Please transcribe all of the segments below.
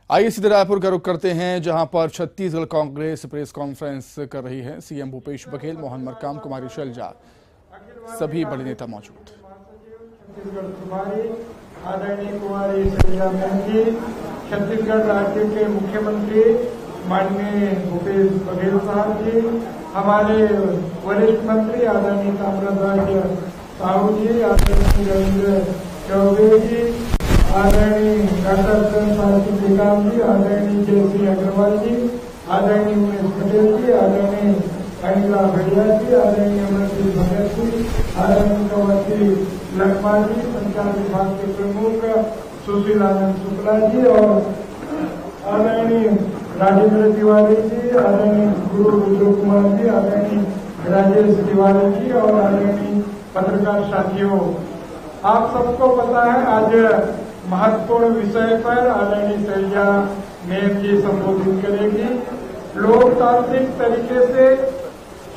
आइए सीधे रायपुर का रुख करते हैं, जहां पर छत्तीसगढ़ कांग्रेस प्रेस कॉन्फ्रेंस कर रही है। सीएम भूपेश बघेल, मोहन मरकाम, कुमारी शैलजा, सभी बड़े नेता मौजूद। छत्तीसगढ़ प्रभारी आदरणीय कुमारी शैलजा मैम जी, छत्तीसगढ़ राज्य के मुख्यमंत्री माननीय भूपेश बघेल साहब जी, हमारे वरिष्ठ मंत्री आदरणीय ताम्रध्वज साहू जी, आदरणीय रविंद्र चौबे जी, आदरणीय डॉक्टर श्रीकांत जी, आदरणीय जयसिंह अग्रवाल जी, आदरणीय उमेश पटेल जी, आदरणीय अनिला भैया जी, आदरणीय अमरजीत भगत जी, आदरणीय कवंती लखमा जी, संचार विभाग के प्रमुख सुशील आनंद शुक्ला जी और आदरणीय राजेंद्र तिवारी जी, आदरणीय गुरु विजय कुमार जी, आदरणीय राजेश तिवारी जी और आदरणीय पत्रकार साथियों, आप सबको पता है आज महत्वपूर्ण विषय पर आदरणीय शैलजा मैम जी संबोधित करेगी। लोकतांत्रिक तरीके से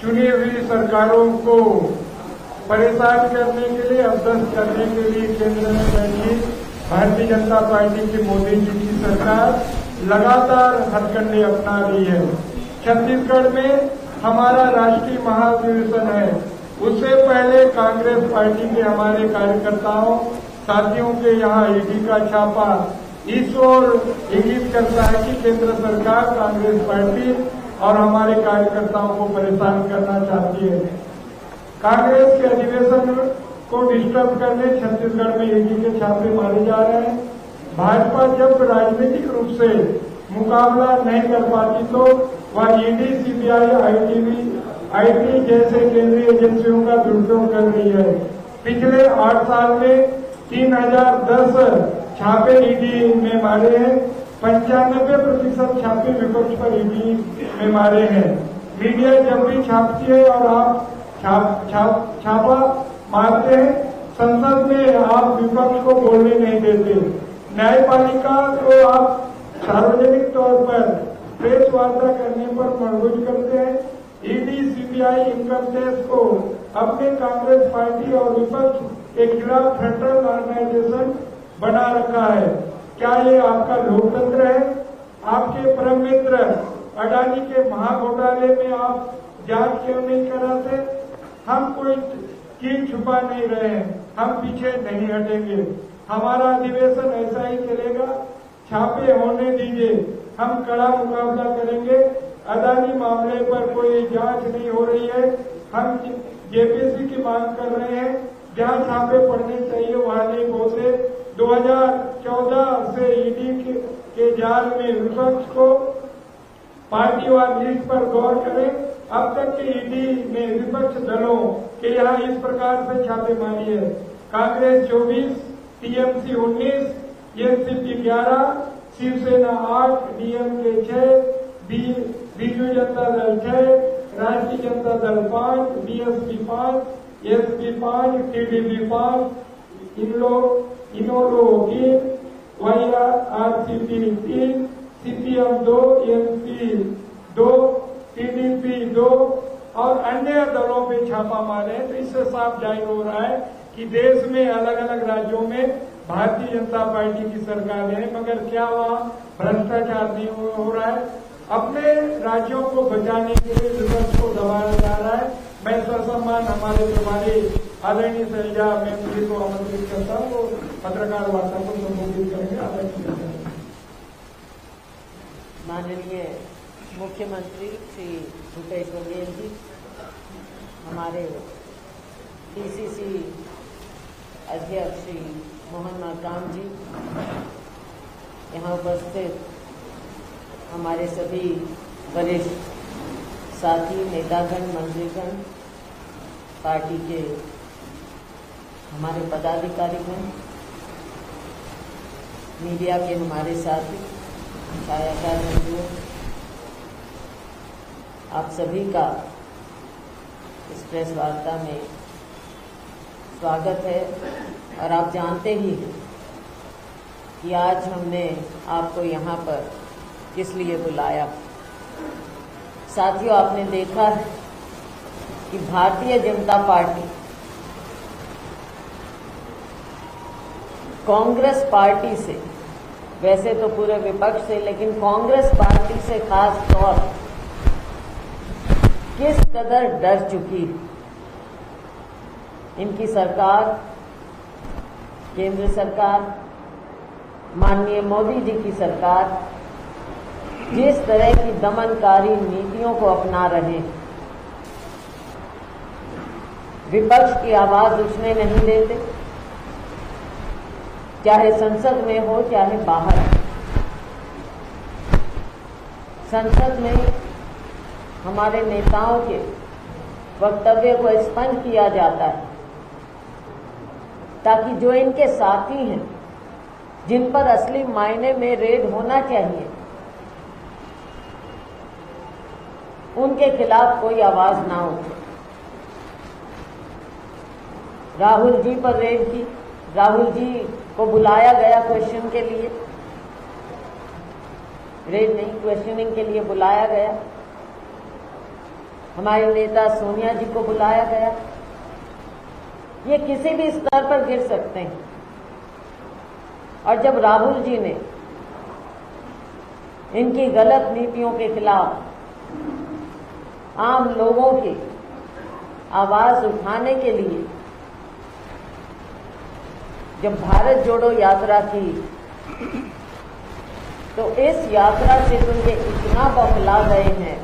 चुनी हुई सरकारों को परेशान करने के लिए, अध्यस्त करने के लिए केंद्र में बैठी भारतीय जनता पार्टी की मोदी जी की सरकार लगातार हथकंडे अपना रही है। छत्तीसगढ़ में हमारा राष्ट्रीय महाधिवेशन है, उससे पहले कांग्रेस पार्टी के हमारे कार्यकर्ताओं साथियों के यहाँ ईडी का छापा इस ओर इंगित करता है कि केंद्र सरकार कांग्रेस पार्टी और हमारे कार्यकर्ताओं को परेशान करना चाहती है। कांग्रेस के अधिवेशन को डिस्टर्ब करने छत्तीसगढ़ में ईडी के छापे मारे जा रहे हैं। भाजपा जब राजनीतिक रूप से मुकाबला नहीं कर पाती तो वह ईडी, सीबीआई, आईटी जैसे केंद्रीय एजेंसियों का दुरुपयोग कर रही है। पिछले 8 साल में 3010 छापे ईडी में मारे हैं, 95% छापे विपक्ष पर ईडी में मारे हैं। मीडिया जब भी छापती है और आप छापा मारते हैं, संसद में आप विपक्ष को बोलने नहीं देते। न्यायपालिका को आप सार्वजनिक तौर पर प्रेस वार्ता करने पर मजबूर करते हैं। ईडी, सीबीआई, इनकम टैक्स को अपने कांग्रेस पार्टी और विपक्ष के खिलाफ फ्रंटल ऑर्गेनाइजेशन बना रखा है। क्या ये आपका लोकतंत्र है? आपके परम मित्र अडानी के महाघोटाले में आप जांच क्यों नहीं कराते? हम कोई चीज छुपा नहीं रहे हैं, हम पीछे नहीं हटेंगे। हमारा अधिवेशन ऐसा ही चलेगा, छापे होने दीजिए, हम कड़ा मुकाबला करेंगे। अडानी मामले पर कोई जांच नहीं हो रही है, हम जेपीसी की मांग कर रहे हैं। जहां छापे पड़ने चाहिए वहां नहीं पहुंचे। 2014 से ईडी के जाल में विपक्ष को पार्टीवार लिस्ट पर गौर करें। अब तक के ईडी ने विपक्ष दलों के यहाँ इस प्रकार से छापेमारी है। Congress 24, TMC 19, NCP 11, Shiv Sena 8, DMK 6, Biju Janata Dal 6, Rashtriya Janata Dal 5, BSP 5, SP 5, TDP 5, Inelo 3, YRCP 3, CPM 2, NP 2, TDP 2 और अन्य दलों पे छापा मारे। तो इससे साफ जाहिर हो रहा है कि देश में अलग अलग राज्यों में भारतीय जनता पार्टी की सरकार है, मगर क्या वहाँ भ्रष्टाचार नहीं हो रहा है? अपने राज्यों को बचाने के लिए विपक्ष को दबाया जा रहा है। मैं ससम्मान हमारे प्रभारी आदरणीय शैलजा मैम जी को आमंत्रित करता हूँ, वो पत्रकार वार्ता को संबोधित करेंगे। आदरणीय माननीय मुख्यमंत्री श्री भूपेश बघेल जी, हमारे डीसीसी अध्यक्ष श्री मोहन मरकाम जी, यहाँ उपस्थित हमारे सभी वरिष्ठ साथी, नेतागण, मंत्रीगण, पार्टी के हमारे पदाधिकारीगण, मीडिया के हमारे साथी, छायाकार बंधुओं, आप सभी का इस प्रेस वार्ता में स्वागत है। और आप जानते ही हैं कि आज हमने आपको यहाँ पर किस लिए बुलाया। साथियों, आपने देखा है कि भारतीय जनता पार्टी कांग्रेस पार्टी से वैसे तो पूरे विपक्ष से, लेकिन कांग्रेस पार्टी से खास तौर किस कदर डर चुकी है। इनकी सरकार, केंद्र सरकार, माननीय मोदी जी की सरकार जिस तरह की दमनकारी नीतियों को अपना रहे, विपक्ष की आवाज उठने नहीं देते, चाहे संसद में हो चाहे बाहर। संसद में हमारे नेताओं के वक्तव्य को एक्सपंज किया जाता है ताकि जो इनके साथी हैं, जिन पर असली मायने में रेड होना चाहिए, उनके खिलाफ कोई आवाज ना उठे। राहुल जी पर रेड की, राहुल जी को बुलाया गया क्वेश्चन के लिए, रेड नहीं क्वेश्चनिंग के लिए बुलाया गया। हमारे नेता सोनिया जी को बुलाया गया। ये किसी भी स्तर पर गिर सकते हैं। और जब राहुल जी ने इनकी गलत नीतियों के खिलाफ आम लोगों की आवाज उठाने के लिए जब भारत जोड़ो यात्रा की, तो इस यात्रा से तो ये इतना बौखला गए हैं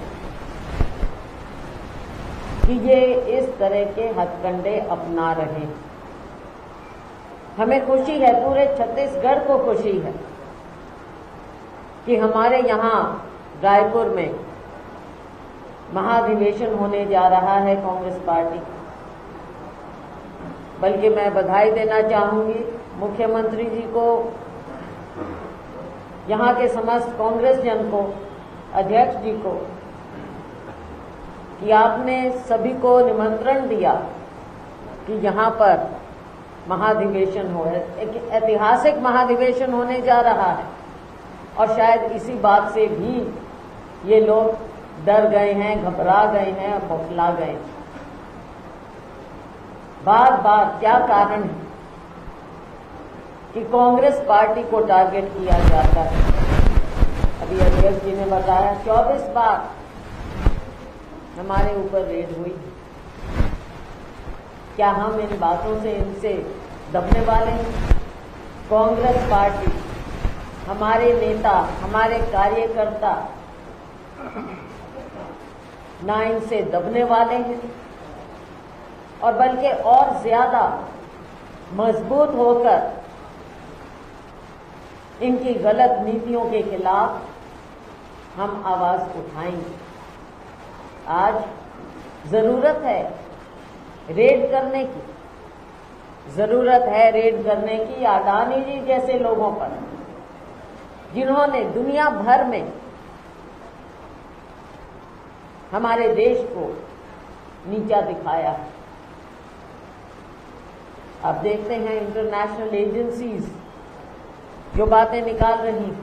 कि ये इस तरह के हथकंडे अपना रहे हैं। हमें खुशी है, पूरे छत्तीसगढ़ को खुशी है कि हमारे यहाँ रायपुर में महाधिवेशन होने जा रहा है कांग्रेस पार्टी। बल्कि मैं बधाई देना चाहूंगी मुख्यमंत्री जी को, यहाँ के समस्त कांग्रेस जन को, अध्यक्ष जी को, कि आपने सभी को निमंत्रण दिया कि यहाँ पर महाधिवेशन हो। एक ऐतिहासिक महाधिवेशन होने जा रहा है और शायद इसी बात से भी ये लोग डर गए हैं, घबरा गए हैं और बौखला गए हैं। बार बार क्या कारण है कि कांग्रेस पार्टी को टारगेट किया जाता है? अभी अध्यक्ष जी ने बताया 24 बार हमारे ऊपर रेड हुई। क्या हम इन बातों से इनसे दबने वाले हैं? कांग्रेस पार्टी, हमारे नेता, हमारे कार्यकर्ता ना इनसे दबने वाले हैं और बल्कि और ज्यादा मजबूत होकर इनकी गलत नीतियों के खिलाफ हम आवाज उठाएंगे। आज जरूरत है रेड करने की, जरूरत है रेड करने की अडानी जी जैसे लोगों पर, जिन्होंने दुनिया भर में हमारे देश को नीचा दिखाया है। आप देखते हैं इंटरनेशनल एजेंसीज जो बातें निकाल रही हैं।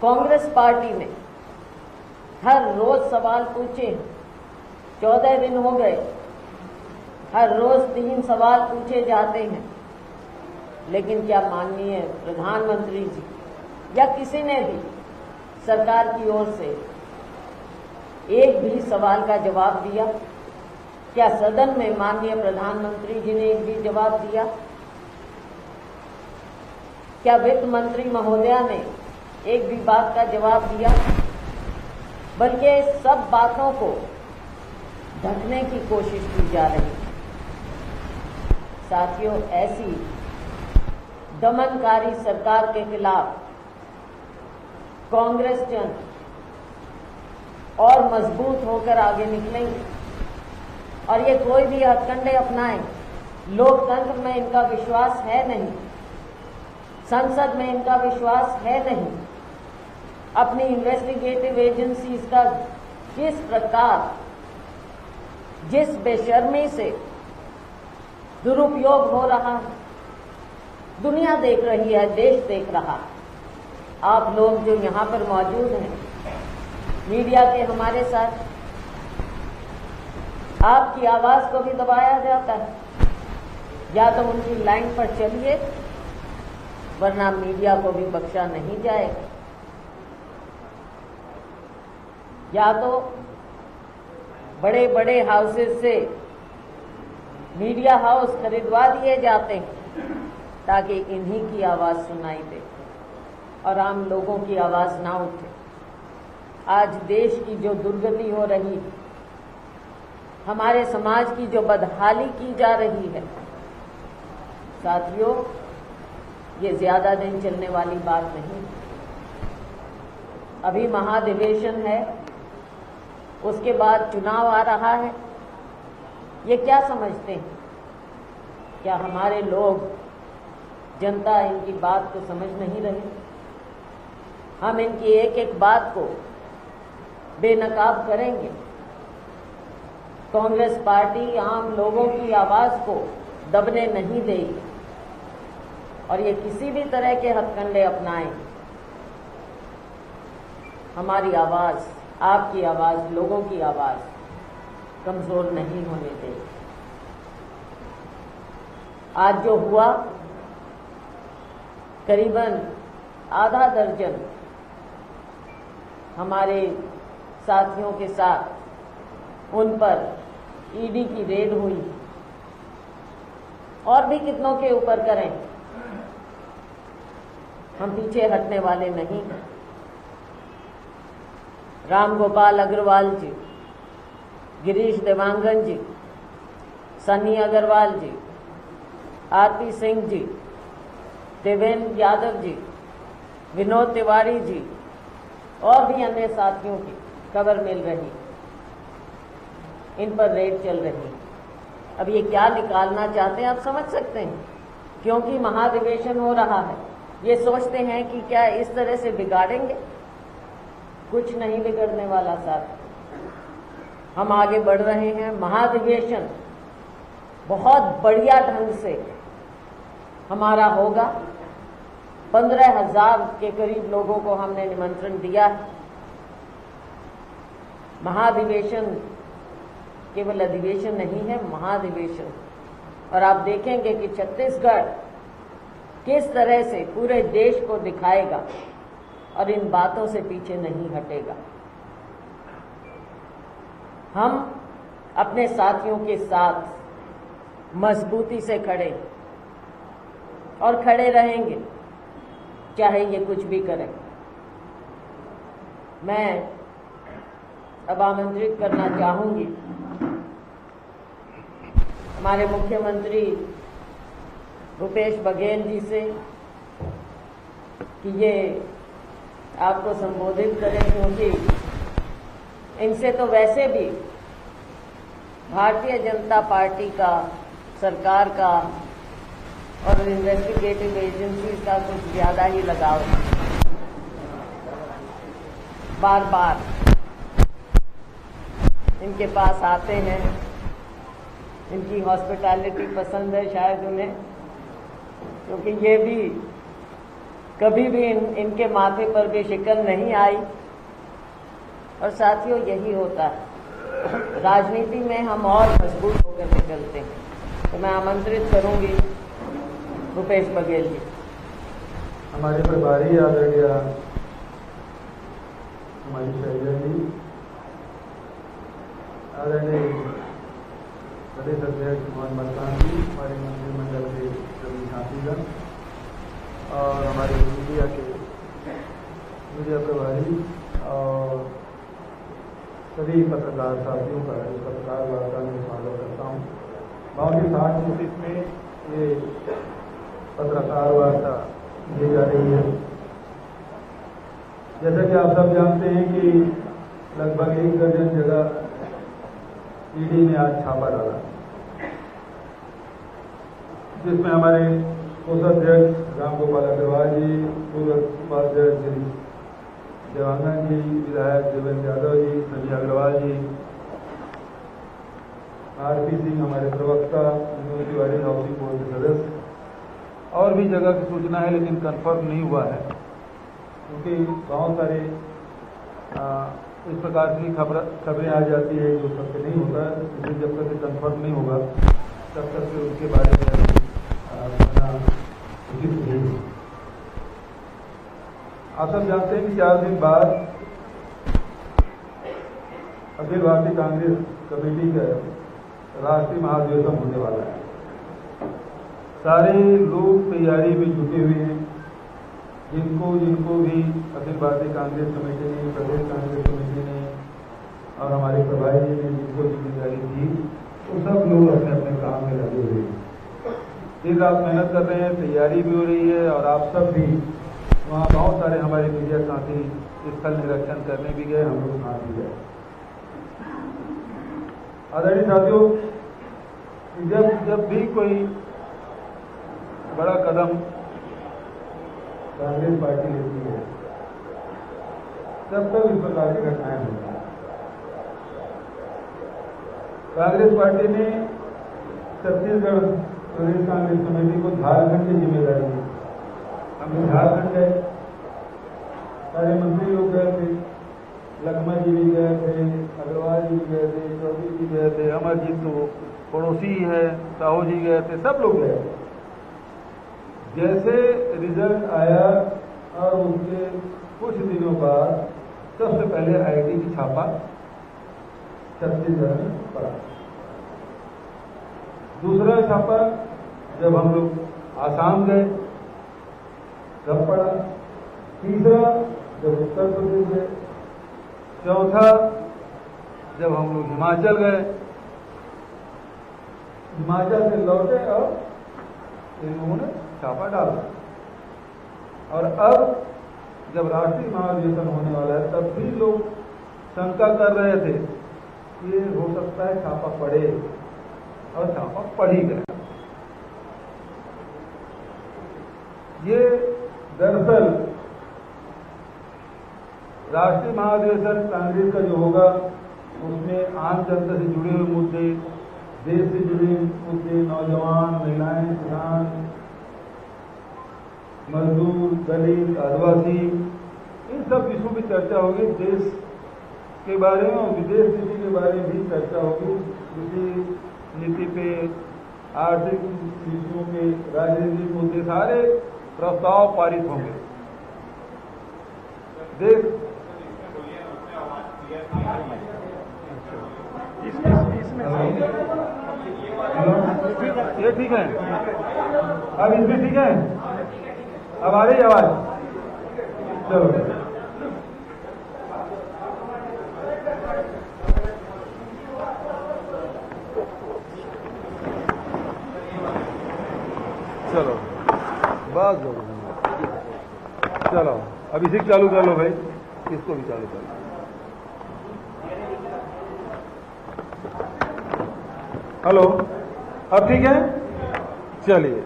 कांग्रेस पार्टी ने हर रोज सवाल पूछे, 14 दिन हो गए, हर रोज 3 सवाल पूछे जाते हैं, लेकिन क्या माननीय प्रधानमंत्री जी या किसी ने भी सरकार की ओर से एक भी सवाल का जवाब दिया? क्या सदन में माननीय प्रधानमंत्री जी ने एक भी जवाब दिया? क्या वित्त मंत्री महोदया ने एक भी बात का जवाब दिया? बल्कि सब बातों को ढकने की कोशिश की जा रही है। साथियों, ऐसी दमनकारी सरकार के खिलाफ कांग्रेस जन और मजबूत होकर आगे निकलेंगे और ये कोई भी हथकंडे अपनाएं। लोकतंत्र में इनका विश्वास है नहीं, संसद में इनका विश्वास है नहीं। अपनी इन्वेस्टिगेटिव एजेंसीज का किस प्रकार, जिस बेशर्मी से दुरुपयोग हो रहा है, दुनिया देख रही है, देश देख रहा है। आप लोग जो यहाँ पर मौजूद हैं, मीडिया के हमारे साथ, आपकी आवाज को भी दबाया जाता है। या तो उनकी लाइन पर चलिए वरना मीडिया को भी बख्शा नहीं जाएगा। या तो बड़े बड़े हाउसेस से मीडिया हाउस खरीदवा दिए जाते हैं ताकि इन्हीं की आवाज सुनाई दे और आम लोगों की आवाज ना उठे। आज देश की जो दुर्गति हो रही है, हमारे समाज की जो बदहाली की जा रही है, साथियों, ये ज्यादा दिन चलने वाली बात नहीं। अभी महाधिवेशन है, उसके बाद चुनाव आ रहा है। ये क्या समझते हैं? क्या हमारे लोग, जनता इनकी बात को समझ नहीं रहे? हम इनकी एक एक बात को बेनकाब करेंगे। कांग्रेस पार्टी आम लोगों की आवाज को दबने नहीं देगी और ये किसी भी तरह के हथकंडे अपनाएं, हमारी आवाज, आपकी आवाज, लोगों की आवाज कमजोर नहीं होने देगी। आज जो हुआ, करीबन आधा दर्जन हमारे साथियों के साथ उन पर ईडी की रेड हुई, और भी कितनों के ऊपर करें, हम पीछे हटने वाले नहीं। राम गोपाल अग्रवाल जी, गिरीश देवांगन जी, सनी अग्रवाल जी, आरती सिंह जी, देवेंद्र यादव जी, विनोद तिवारी जी और भी अन्य साथियों की खबर मिल रही, इन पर रेड चल रही। अब ये क्या निकालना चाहते हैं आप समझ सकते हैं। क्योंकि महाधिवेशन हो रहा है, ये सोचते हैं कि क्या इस तरह से बिगाड़ेंगे। कुछ नहीं बिगड़ने वाला साथ, हम आगे बढ़ रहे हैं। महाधिवेशन बहुत बढ़िया ढंग से हमारा होगा। 15,000 के करीब लोगों को हमने निमंत्रण दिया है। महाधिवेशन केवल अधिवेशन नहीं है, महाधिवेशन। और आप देखेंगे कि छत्तीसगढ़ किस तरह से पूरे देश को दिखाएगा और इन बातों से पीछे नहीं हटेगा। हम अपने साथियों के साथ मजबूती से खड़े और खड़े रहेंगे, चाहे ये कुछ भी करें। मैं अब आमंत्रित करना चाहूंगी हमारे मुख्यमंत्री भूपेश बघेल जी से कि ये आपको संबोधित करें, क्योंकि इनसे तो वैसे भी भारतीय जनता पार्टी का, सरकार का और इन्वेस्टिगेटिव एजेंसी का कुछ ज्यादा ही लगाव है। बार बार इनके पास आते हैं, इनकी हॉस्पिटैलिटी पसंद है शायद उन्हें, क्योंकि ये भी कभी भी इनके माथे पर भी शिकन नहीं आई। और साथियों, यही होता है राजनीति में, हम और मजबूत होकर निकलते हैं। तो मैं आमंत्रित करूंगी भूपेश बघेल जी। हमारे प्रभारी आदरणीय हमारी शैलजा जी, आदरणीय प्रदेश अध्यक्ष मोहन मरकाम जी, हमारे मंत्रिमंडल के सभी साथीगण और हमारे मीडिया प्रभारी और सभी पत्रकार साथियों का पत्रकार वार्ता में स्वागत करता हूँ। बाकी 60 मिनट में ये पत्रकार वार्ता दी जा रही है। जैसा कि आप सब जानते हैं कि लगभग 1 दर्जन जगह ईडी ने आज छापा डाला, जिसमें हमारे कोषाध्यक्ष राम गोपाल अग्रवाल जी, पूर्व उपाध्यक्ष देवांगन जी, विधायक देवेंद्र यादव जी, सनी अग्रवाल जी, आरपी सिंह हमारे प्रवक्ता, विनोद तिवारी हाउसिंग बोर्ड के सदस्य, और भी जगह की सूचना है लेकिन कंफर्म नहीं हुआ है, क्योंकि बहुत सारे इस प्रकार की खबरें आ जाती है जो सत्य नहीं होता है। इसलिए जब तक कंफर्म नहीं होगा तब तक उसके बारे में कहना उचित नहीं। आप सब जानते हैं कि 4 दिन बाद अखिल भारतीय कांग्रेस कमेटी का राष्ट्रीय महाधिवेशन होने वाला है। सारे लोग तैयारी में जुटे हुए हैं। जिनको भी अखिल भारतीय कांग्रेस कमेटी ने, प्रदेश कांग्रेस कमेटी ने और हमारे प्रभारी जी ने जिनको जिम्मेदारी दी, तो सब लोग अपने अपने काम में लगे हुए हैं। दिन रात मेहनत कर रहे हैं, तैयारी भी हो रही है और आप सब भी वहाँ बहुत सारे हमारे मीडिया साथी स्थल निरीक्षण करने भी गए, हम लोग साथ भी गए। आदरणीय साथियों, जब भी कोई बड़ा कदम कांग्रेस पार्टी लेती है, तब तक इस प्रकार की घटनाएं होती हैं। कांग्रेस पार्टी ने छत्तीसगढ़ प्रदेश कांग्रेस कमेटी को झारखंड की जिम्मेदारी दी। हम झारखंड गए, सारे मंत्री लोग गए थे, लखमा जी भी गए थे, अग्रवाल जी भी गए थे, चौधरी जी गए थे, अमरजीत तो पड़ोसी है, साहू जी गए थे, सब लोग गए। जैसे रिजल्ट आया और उसके कुछ दिनों बाद सबसे पहले आईटी की छापा छत्तीसगढ़ में पड़ा। दूसरा छापा जब हम लोग आसाम गए तब पड़ा। तीसरा जब उत्तर प्रदेश गए। चौथा जब हम लोग हिमाचल गए, हिमाचल से लौटे और इन लोगों ने छापा डाला। और अब जब राष्ट्रीय महाधिवेशन होने वाला है, तब भी लोग शंका कर रहे थे कि ये हो सकता है छापा पड़े, और छापा पड़ ही गया। ये दरअसल राष्ट्रीय महाधिवेशन कांग्रेस का जो होगा, उसमें आम जनता से जुड़े हुए मुद्दे, देश से जुड़े मुद्दे, नौजवान, महिलाएं, किसान, मजदूर, दलित, आदिवासी, इन सब विषयों पर चर्चा होगी। देश के बारे में और विदेश नीति के बारे में भी चर्चा होगी। कृषि नीति पे, आर्थिक नीतियों पे, राजनीतिक मुद्दे, सारे प्रस्ताव पारित होंगे। देश ये ठीक है, अब इसमें ठीक है, अब आ रही आवाज। चलो चलो बस चलो, अब इसी चालू कर लो भाई, इसको भी चालू कर लो। हेलो, अब ठीक है। चलिए,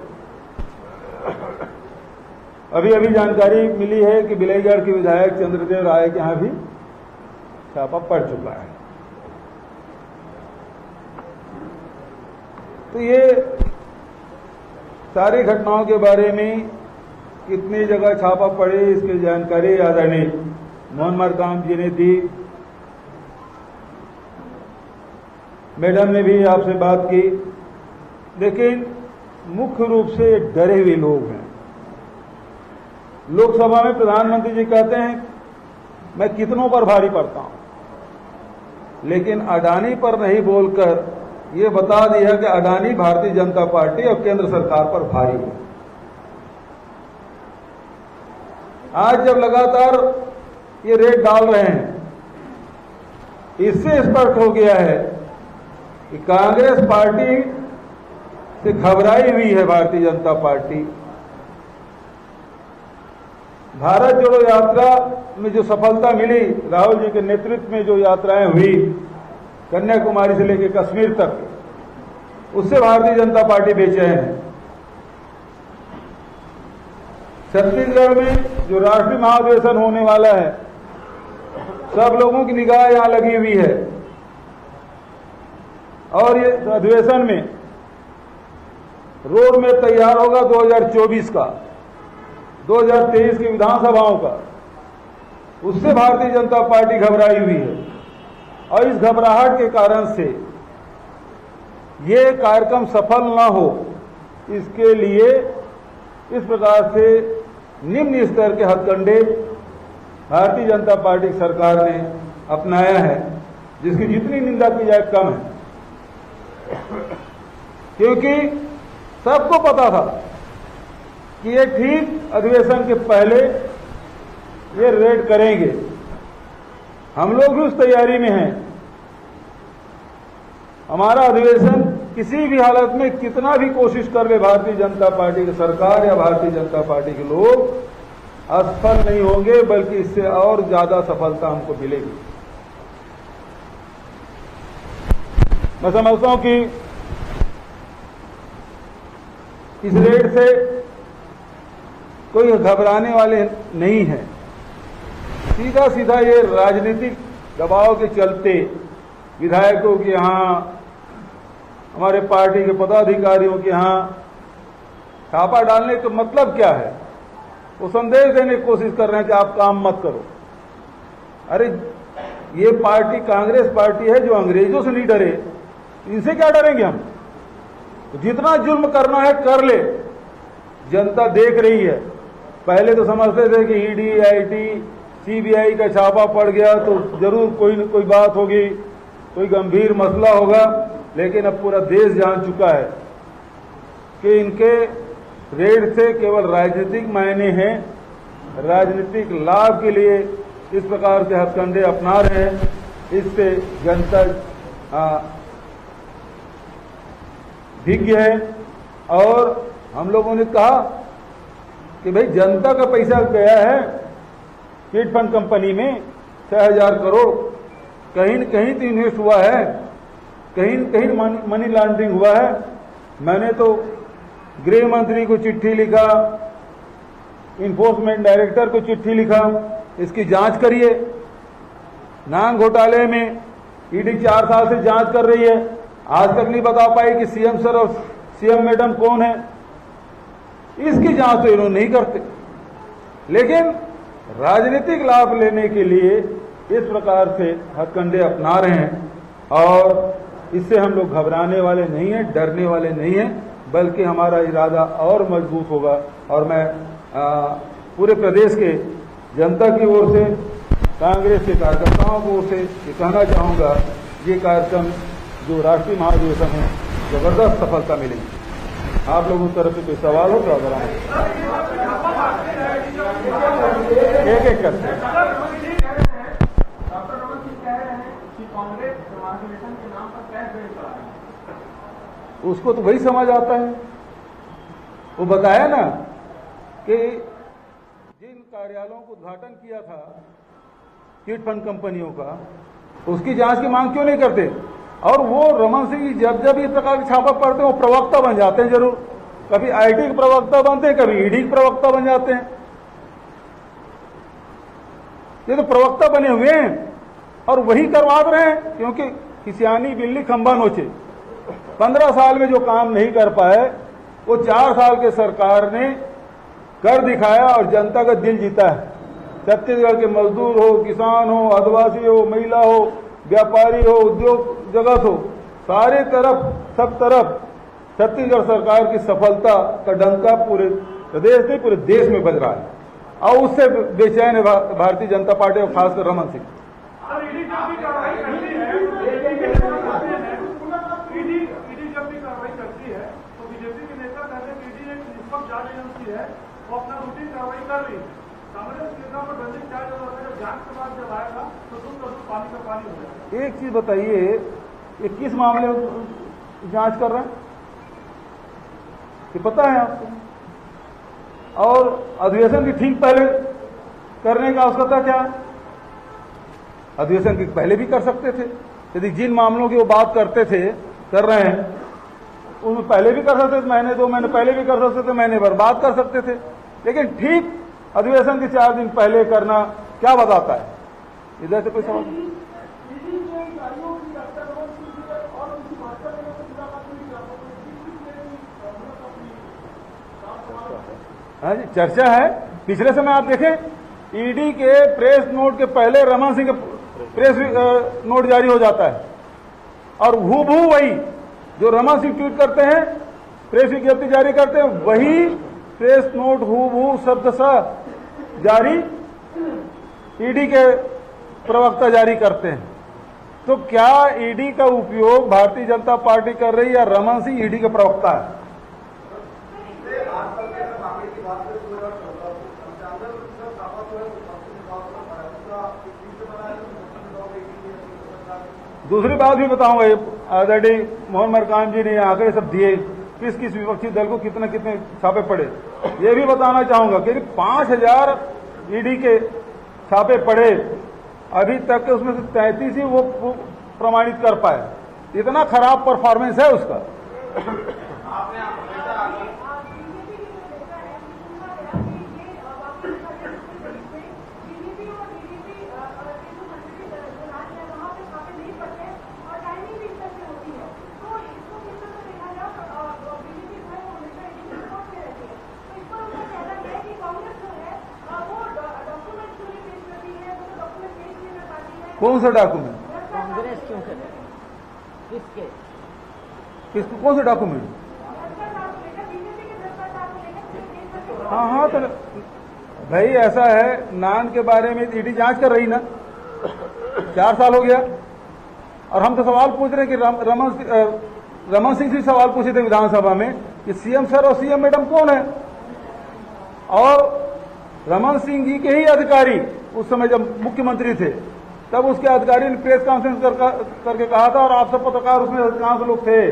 अभी जानकारी मिली है कि बिलाईगढ़ के विधायक चंद्रदेव राय के यहां भी छापा पड़ चुका है। तो ये सारी घटनाओं के बारे में कितनी जगह छापा पड़े, इसकी जानकारी आदरणीय मोहन मरकाम जी ने दी। मैडम ने भी आपसे बात की, लेकिन मुख्य रूप से डरे हुए लोग हैं। लोकसभा में प्रधानमंत्री जी कहते हैं मैं कितनों पर भारी पड़ता हूं, लेकिन अडानी पर नहीं बोलकर ये बता दिया कि अडानी भारतीय जनता पार्टी और केंद्र सरकार पर भारी है। आज जब लगातार ये रेट डाल रहे हैं, इससे स्पष्ट हो गया है कि कांग्रेस पार्टी से घबराई हुई है भारतीय जनता पार्टी। भारत जोड़ो यात्रा में जो सफलता मिली, राहुल जी के नेतृत्व में जो यात्राएं हुई कन्याकुमारी से लेकर कश्मीर तक, उससे भारतीय जनता पार्टी बेचैन है। छत्तीसगढ़ में जो राष्ट्रीय महाधिवेशन होने वाला है, सब लोगों की निगाह यहां लगी हुई है। और ये अधिवेशन में रोड मैप तैयार होगा 2024 का, 2023 की विधानसभाओं का। उससे भारतीय जनता पार्टी घबराई हुई है, और इस घबराहट के कारण से ये कार्यक्रम सफल न हो, इसके लिए इस प्रकार से निम्न स्तर के हथकंडे भारतीय जनता पार्टी सरकार ने अपनाया है, जिसकी जितनी निंदा की जाए कम है, क्योंकि सबको पता था कि ये ठीक अधिवेशन के पहले ये रेड करेंगे। हम लोग भी उस तैयारी में हैं। हमारा अधिवेशन किसी भी हालत में कितना भी कोशिश कर ले भारतीय जनता पार्टी की सरकार या भारतीय जनता पार्टी के लोग असफल नहीं होंगे, बल्कि इससे और ज्यादा सफलता हमको मिलेगी। मैं समझता हूं कि इस रेड से कोई घबराने वाले नहीं है। सीधा सीधा ये राजनीतिक दबाव के चलते विधायकों के यहाँ, हमारे पार्टी के पदाधिकारियों के यहाँ छापा डालने का मतलब क्या है? वो संदेश देने की कोशिश कर रहे हैं कि आप काम मत करो। अरे ये पार्टी कांग्रेस पार्टी है जो अंग्रेजों से नहीं डरे, इनसे क्या डरेंगे हम? तो जितना जुल्म करना है कर ले, जनता देख रही है। पहले तो समझते थे कि ईडी, आईटी, सीबीआई का छापा पड़ गया तो जरूर कोई न कोई बात होगी, कोई गंभीर मसला होगा, लेकिन अब पूरा देश जान चुका है कि इनके रेड से केवल राजनीतिक मायने हैं। राजनीतिक लाभ के लिए इस प्रकार के हथकंडे अपना रहे हैं। इससे जनता विज्ञ है। और हम लोगों ने कहा कि भाई जनता का पैसा गया है चिट फंड कंपनी में 6000 करोड़, कहीं न कहीं तो इन्वेस्ट हुआ है, कहीं न कहीं मनी लॉन्ड्रिंग हुआ है। मैंने तो गृह मंत्री को चिट्ठी लिखा, इन्फोर्समेंट डायरेक्टर को चिट्ठी लिखा, इसकी जांच करिए। नांग घोटाले में ईडी 4 साल से जांच कर रही है, आज तक नहीं बता पाई कि सीएम सर और सीएम मैडम कौन है। इसकी जांच तो इन्होंने नहीं करते, लेकिन राजनीतिक लाभ लेने के लिए इस प्रकार से हथकंडे अपना रहे हैं। और इससे हम लोग घबराने वाले नहीं हैं, डरने वाले नहीं हैं, बल्कि हमारा इरादा और मजबूत होगा। और मैं पूरे प्रदेश के जनता की ओर से, कांग्रेस के कार्यकर्ताओं की ओर से ये कहना चाहूंगा, ये कार्यक्रम जो राष्ट्रीय महाधिवेशन है, जबरदस्त सफलता मिलेगी। आप लोगों की तरफ से कोई सवाल हो तो अगर एक एक करते उसको तो वही समझ आता है। वो बताया ना कि जिन कार्यालयों को उद्घाटन किया था चिट फंड कंपनियों का, उसकी जांच की मांग क्यों नहीं करते? और वो रमन सिंह जब जब ये प्रकार के छापा पड़ते हैं वो प्रवक्ता बन जाते हैं। जरूर कभी आईटी के प्रवक्ता बनते हैं, कभी ईडी के प्रवक्ता बन जाते हैं। ये तो प्रवक्ता बने हुए हैं और वही करवा रहे हैं, क्योंकि खिसियानी बिल्ली खंबा नोचे। 15 साल में जो काम नहीं कर पाए वो 4 साल के सरकार ने कर दिखाया और जनता का दिल जीता है। छत्तीसगढ़ के मजदूर हो, किसान हो, आदिवासी हो, महिला हो, व्यापारी हो, उद्योग जगत हो, सारे तरफ सब तरफ छत्तीसगढ़ सरकार की सफलता का डंका पूरे प्रदेश में, पूरे देश में बज रहा है। और उससे बेचैन है भारतीय जनता पार्टी और खासकर रमन सिंह। वो अपना रूटीन कार्रवाई कर रही है। कांग्रेस के नेता पर रंजित क्या जब जांच के बाद जब आएगा तो पानी का पानी हो जाएगा। एक चीज बताइए, ये किस मामले में जांच कर रहे हैं ये पता है आपको? और अधिवेशन की ठीक पहले करने का आवश्यकता क्या है? अधिवेशन की पहले भी कर सकते थे। यदि जिन मामलों की वो बात करते थे, कर रहे हैं, उनमें पहले भी कर सकते थे, महीने 2 महीने पहले भी कर सकते थे, महीने भर बाद कर सकते थे। लेकिन ठीक अधिवेशन के 4 दिन पहले करना क्या बताता है? इधर से कोई सवाल? हाँ जी, चर्चा है। पिछले समय आप देखें ईडी के प्रेस नोट के पहले रमन सिंह का प्रेस नोट जारी हो जाता है और हूबहू वही जो रमन सिंह ट्वीट करते हैं, प्रेस विज्ञप्ति जारी करते हैं, वही प्रेस नोट हूबहू शब्द सा जारी ईडी के प्रवक्ता जारी करते हैं। तो क्या ईडी का उपयोग भारतीय जनता पार्टी कर रही है या रमन सिंह ईडी के प्रवक्ता है? दूसरी बात भी बताऊंगा, आदरणीय मोहन मरकाम जी ने आंकड़े सब दिए, किस किस विपक्षी दल को कितने कितने छापे पड़े। ये भी बताना चाहूंगा कि 5000 ईडी के छापे पड़े, अभी तक उसमें से 33 ही वो प्रमाणित कर पाए। इतना खराब परफॉर्मेंस है उसका। कौन सा डॉक्यूमेंट? कांग्रेस क्यों करे? किसके? किसको? कौन सा डॉक्यूमेंट? हाँ, तो भाई ऐसा है, नान के बारे में ईडी जांच कर रही ना, 4 साल हो गया, और हम तो सवाल पूछ रहे हैं कि रमन सिंह से सवाल पूछे थे विधानसभा में कि सीएम सर और सीएम मैडम कौन है, और रमन सिंह जी के ही अधिकारी उस समय जब मुख्यमंत्री थे तब उसके अधिकारी ने प्रेस कॉन्फ्रेंस करके कहा था, और आप सब पत्रकार उसमें अधिकांश लोग थे,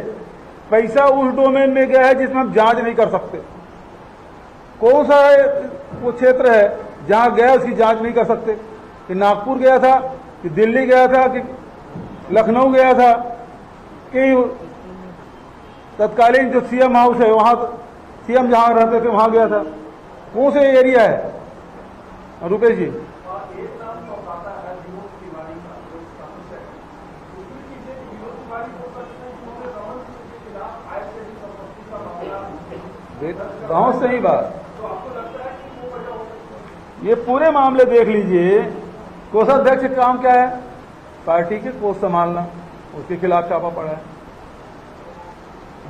पैसा उस डोमेन में गया है जिसमें हम जांच नहीं कर सकते। कौन सा वो क्षेत्र है जहां गया उसकी जांच नहीं कर सकते? कि नागपुर गया था, कि दिल्ली गया था, कि लखनऊ गया था, कि तत्कालीन जो सीएम हाउस है वहां सीएम जहां रहते थे वहां गया था? कौन से एरिया है रुपेश जी? गांव से ही बात, ये पूरे मामले देख लीजिए। कोषाध्यक्ष का काम क्या है? पार्टी के कोष संभालना, उसके खिलाफ छापा पड़ा है।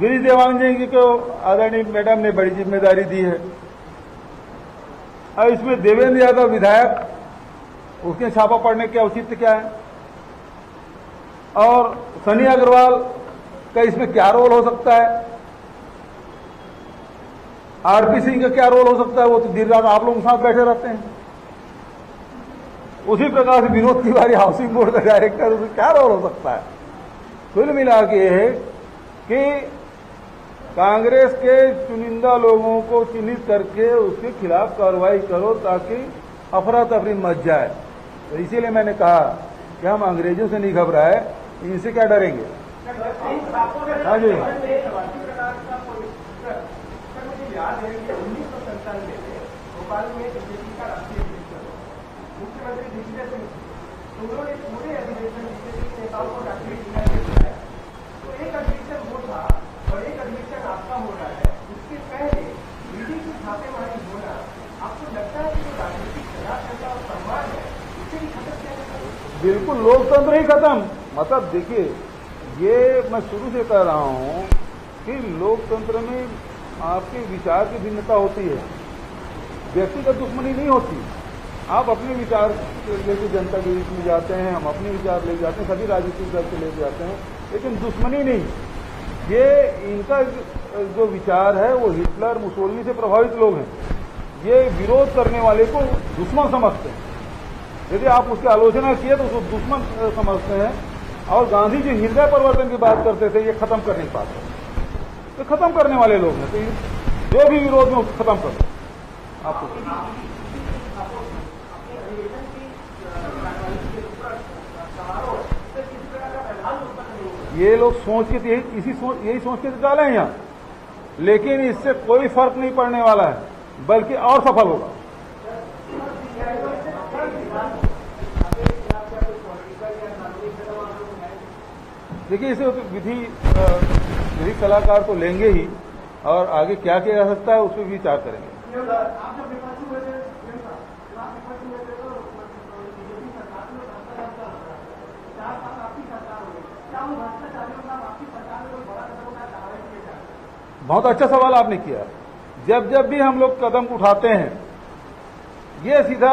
गिरीश देवानंद जी को आदरणीय मैडम ने बड़ी जिम्मेदारी दी है, और इसमें देवेंद्र यादव विधायक, उसके छापा पड़ने के औचित्य क्या है? और सनी अग्रवाल का इसमें क्या रोल हो सकता है? आरपी सिंह का क्या रोल हो सकता है? वो तो दिन रात आप लोगों के साथ बैठे रहते हैं। उसी प्रकार से विनोद तिवारी हाउसिंग बोर्ड का डायरेक्टर, उसका क्या रोल हो सकता है? कुल मिला के ये है कि कांग्रेस के चुनिंदा लोगों को चिन्हित करके उसके खिलाफ कार्रवाई करो ताकि अफरा तफरी मच जाए। तो इसीलिए मैंने कहा कि हम अंग्रेजों से नहीं घबराए, इनसे क्या डरेंगे। हाँ जी, याद है कि 1997 में भोपाल में बीजेपी का राष्ट्रीय अध्यक्ष मुख्यमंत्री दिग्विजय सिंह, उन्होंने पूरे अधिवेशन बीजेपी के नेताओं को राष्ट्रीय बुलाया। तो एक अधिवेशन वो था और एक अधिवेशन आपका हो रहा है, उसके पहले ईडी की छापेमारी होना, आपको लगता है कि जो राजनीतिक सदाचार और सम्मान है उसे भी खत्म किया जाएगा? बिल्कुल, लोकतंत्र ही खत्म। मतलब देखिए, ये मैं शुरू से कह रहा हूं कि लोकतंत्र में आपके विचार की भिन्नता होती है, व्यक्तिगत दुश्मनी नहीं होती। आप अपने विचार लेके जनता के बीच में जाते हैं, हम अपने विचार ले जाते हैं, सभी राजनीतिक दल से ले जाते हैं, लेकिन दुश्मनी नहीं। ये इनका जो विचार है वो हिटलर मुसोलिनी से प्रभावित लोग हैं, ये विरोध करने वाले को दुश्मन समझते हैं। यदि आप उसकी आलोचना किए तो उसको दुश्मन समझते हैं। और गांधी जी हृदय परिवर्तन की बात करते थे, ये खत्म कर नहीं पाते, तो खत्म करने वाले लोग हैं। तो जो भी विरोध में उसको खत्म करो। आपको ये लोग सोच के यही सोच के डाले हैं यहाँ, लेकिन इससे कोई फर्क नहीं पड़ने वाला है, बल्कि और सफल होगा। देखिए, इसे विधिक सलाहकार तो लेंगे ही, और आगे क्या किया जा सकता है उस पर भी विचार करेंगे। बहुत अच्छा सवाल आपने किया। जब जब भी हम लोग कदम उठाते हैं, ये सीधा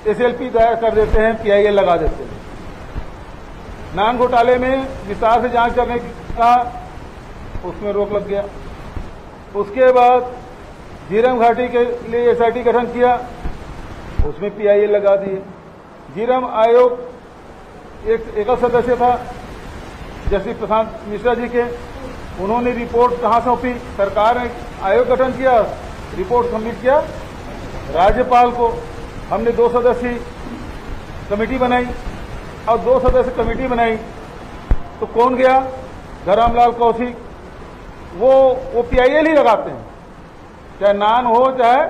SLP दायर कर देते हैं, PIL लगा देते हैं। नान घोटाले में विस्तार से जांच करने का उसमें रोक लग गया। उसके बाद झीरम घाटी के लिए SIT गठन किया, उसमें PIL लगा दिए। झीरम आयोग एक सदस्य था जस्टिस प्रशांत मिश्रा जी के, उन्होंने रिपोर्ट कहां सौंपी? सरकार ने आयोग गठन किया, रिपोर्ट सबमिट किया राज्यपाल को। हमने 2 सदस्यीय कमेटी बनाई और 2 सदस्य कमेटी बनाई तो कौन गया? धरमलाल कौशिक। वो PIL ही लगाते हैं, चाहे नान हो चाहे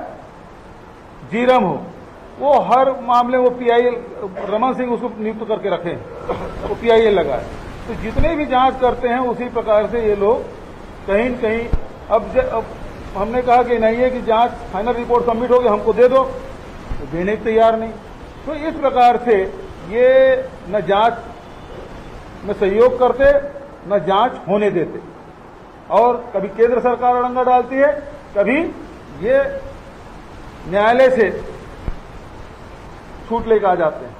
झीरम हो, वो हर मामले वो PIL, रमन सिंह उसको नियुक्त करके रखे, वो PIL लगाए। तो जितने भी जांच करते हैं उसी प्रकार से ये लोग कहीं न कहीं अब हमने कहा कि नहीं है कि जांच फाइनल रिपोर्ट सबमिट होगी, हमको दे दो, तो देने को तैयार नहीं। तो इस प्रकार से ये न जांच में सहयोग करते न जांच होने देते, और कभी केंद्र सरकार अड़ंगा डालती है, कभी ये न्यायालय से छूट लेकर आ जाते हैं।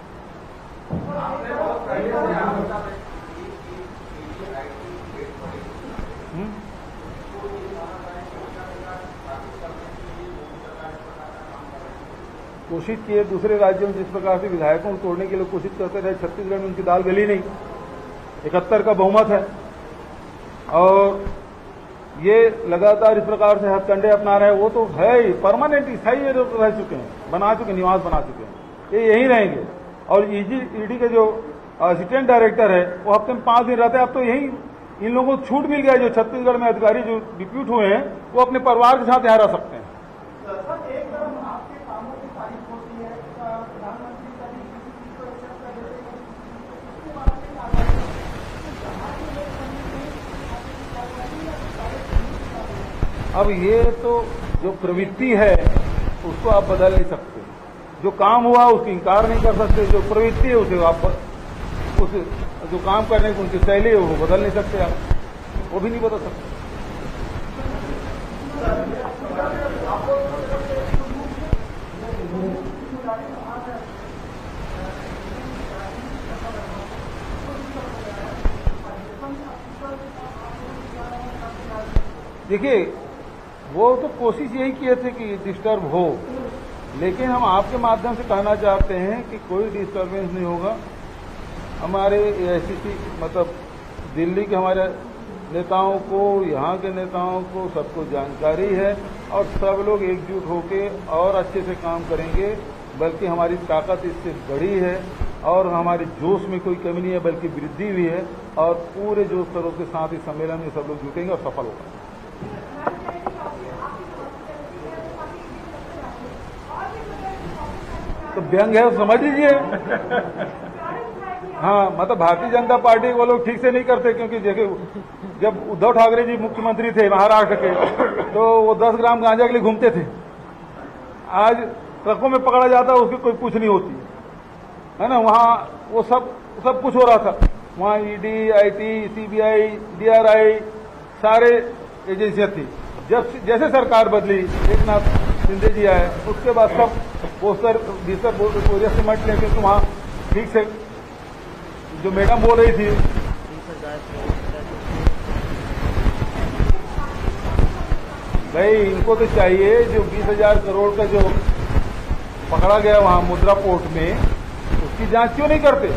कोशिश किए दूसरे राज्यों में जिस प्रकार से विधायकों को तोड़ने के लिए कोशिश करते रहे, छत्तीसगढ़ में उनकी दाल गली नहीं। 71 का बहुमत है और ये लगातार इस प्रकार से हथकंडे अपना रहे हैं। वो तो है ही, परमानेंट स्थायी रह चुके हैं, बना चुके, निवास बना चुके हैं, ये यहीं रहेंगे। और ईडी के जो असिस्टेंट डायरेक्टर है वो हफ्ते में 5 दिन रहते हैं। अब तो यही इन लोगों को छूट मिल गया, जो छत्तीसगढ़ में अधिकारी जो डिप्यूट हुए हैं वो अपने परिवार के साथ यहाँ रह सकते हैं। अब ये तो जो प्रवृत्ति है उसको आप बदल नहीं सकते, जो काम हुआ उसकी इंकार नहीं कर सकते, जो प्रवृत्ति है उसे आप उस जो काम करने की उनकी शैली है वो बदल नहीं सकते, आप वो भी नहीं बदल सकते। देखिए, वो तो कोशिश यही किए थे कि डिस्टर्ब हो, लेकिन हम आपके माध्यम से कहना चाहते हैं कि कोई डिस्टर्बेंस नहीं होगा। हमारे AICC मतलब दिल्ली के हमारे नेताओं को, यहाँ के नेताओं को सबको जानकारी है और सब लोग एकजुट होकर और अच्छे से काम करेंगे, बल्कि हमारी ताकत इससे बढ़ी है और हमारे जोश में कोई कमी नहीं है बल्कि वृद्धि हुई है, और पूरे जोश शरों के साथ इस सम्मेलन में सब लोग जुटेंगे और सफल होगा। तो व्यंग है, समझ लीजिए। हाँ, मतलब भारतीय जनता पार्टी वो लोग ठीक से नहीं करते, क्योंकि देखिए जब उद्धव ठाकरे जी मुख्यमंत्री थे महाराष्ट्र के, तो वो 10 ग्राम गांजा के लिए घूमते थे। आज ट्रकों में पकड़ा जाता है, उसकी कोई पूछ नहीं होती है ना। वहाँ वो सब कुछ हो रहा था, वहाँ ED, IT, CBI, DRI सारे एजेंसियां थी। जब जैसे सरकार बदली, एक नाथ शिंदे जी आए, उसके बाद सब पोस्टर भीतर वजह से मट लेके तो वहाँ ठीक से जो मैडम बोल रही थी, भाई इनको तो चाहिए जो 20,000 करोड़ का जो पकड़ा गया वहाँ मुद्रा पोर्ट में, उसकी जांच क्यों नहीं करते?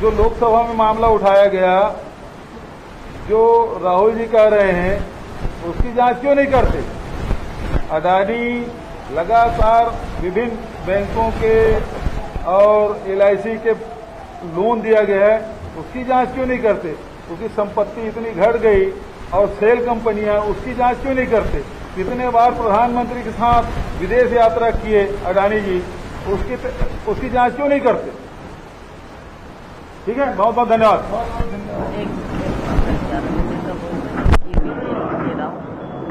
जो लोकसभा में मामला उठाया गया, जो राहुल जी कह रहे हैं, उसकी जांच क्यों नहीं करते? अडानी लगातार विभिन्न बैंकों के और LIC के लोन दिया गया है, उसकी जांच क्यों नहीं करते? उसकी संपत्ति इतनी घट गई और सेल कंपनियां, उसकी जांच क्यों नहीं करते? कितने बार प्रधानमंत्री के साथ विदेश यात्रा किए अडानी जी, उसकी जांच क्यों नहीं करते? ठीक है, बहुत बहुत धन्यवाद।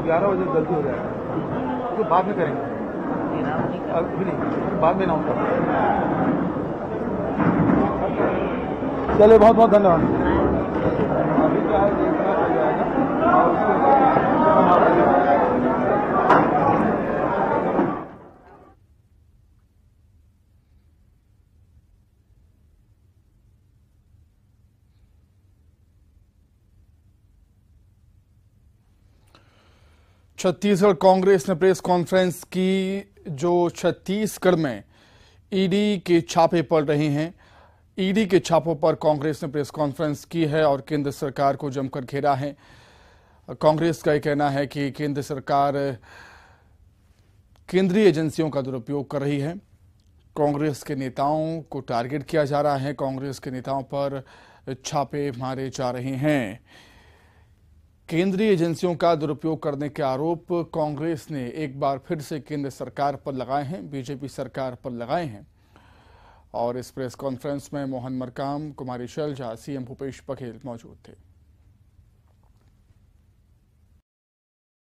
11 बजे जल्दी हो जाएगा, तो बाद में करेंगे, अभी नहीं, बाद में अनाउंस करेंगे। चलिए, बहुत बहुत धन्यवाद। अभी क्या है देखना पड़ जाएगा और उसके बाद छत्तीसगढ़ कांग्रेस ने प्रेस कॉन्फ्रेंस की, जो छत्तीसगढ़ में ईडी के छापे पड़ रहे हैं। ईडी के छापों पर कांग्रेस ने प्रेस कॉन्फ्रेंस की है और केंद्र सरकार को जमकर घेरा है। कांग्रेस का यह कहना है कि केंद्र सरकार केंद्रीय एजेंसियों का दुरुपयोग कर रही है। कांग्रेस के नेताओं को टारगेट किया जा रहा है, कांग्रेस के नेताओं पर छापे मारे जा रहे हैं। केंद्रीय एजेंसियों का दुरुपयोग करने के आरोप कांग्रेस ने एक बार फिर से केंद्र सरकार पर लगाए हैं, बीजेपी सरकार पर लगाए हैं। और इस प्रेस कॉन्फ्रेंस में मोहन मरकाम, कुमारी शैलजा, सीएम भूपेश बघेल मौजूद थे।